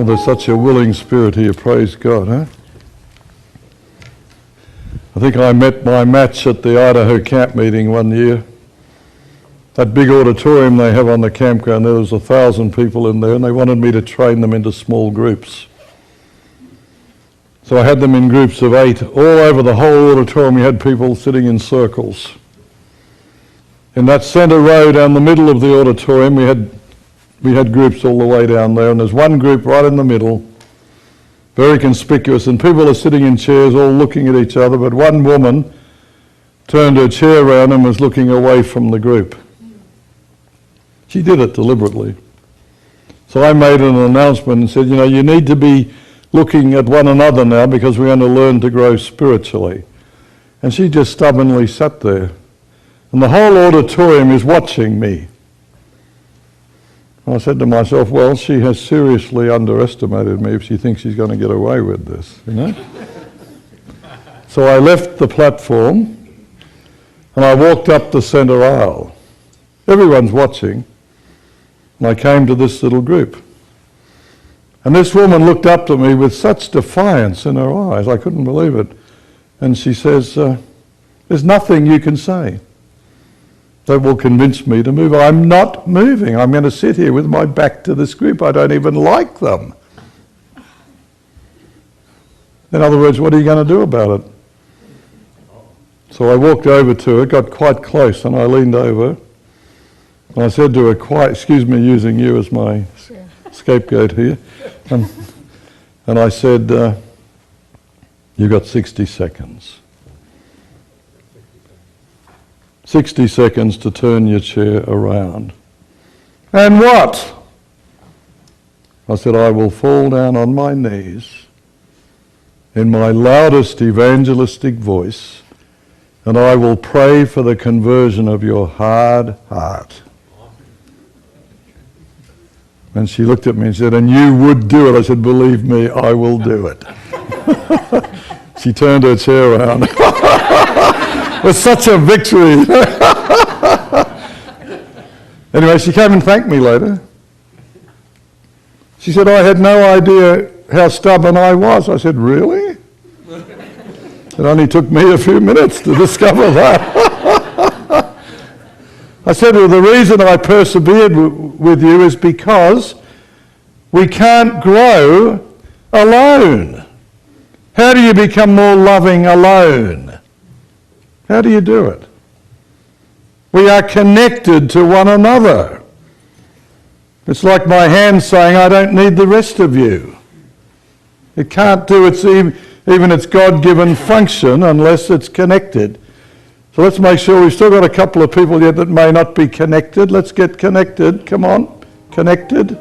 Well, there's such a willing spirit here, praise God, huh? I think I met my match at the Idaho camp meeting one year. That big auditorium they have on the campground, there was 1,000 people in there, and they wanted me to train them into small groups. So I had them in groups of 8. All over the whole auditorium we had people sitting in circles. In that centre row down the middle of the auditorium we had groups all the way down there, and there's one group right in the middle, very conspicuous, and people are sitting in chairs all looking at each other, but one woman turned her chair around and was looking away from the group. She did it deliberately. So I made an announcement and said, you know, you need to be looking at one another now because we're going to learn to grow spiritually. And she just stubbornly sat there. And the whole auditorium is watching me. I said to myself, well, she has seriously underestimated me if she thinks she's going to get away with this, you know? So I left the platform and I walked up the centre aisle. Everyone's watching. And I came to this little group. And this woman looked up to me with such defiance in her eyes, I couldn't believe it. And she says, there's nothing you can say that will convince me to move. I'm not moving. I'm going to sit here with my back to this group. I don't even like them. In other words, what are you going to do about it? So I walked over to her, got quite close, and I leaned over. And I said to her, excuse me using you as my scapegoat here. And I said, you've got 60 seconds. 60 seconds to turn your chair around. And what? I said, I will fall down on my knees in my loudest evangelistic voice, and I will pray for the conversion of your hard heart. And she looked at me and said, and you would do it. I said, believe me, I will do it. She turned her chair around. It was such a victory. Anyway, she came and thanked me later. She said, I had no idea how stubborn I was. I said, really? It only took me a few minutes to discover that. I said, well, the reason I persevered with you is because we can't grow alone. How do you become more loving alone? How do you do it? We are connected to one another. It's like my hand saying, I don't need the rest of you. It can't do even its God-given function unless it's connected. So let's make sure we've still got a couple of people yet that may not be connected. Let's get connected. Come on, connected.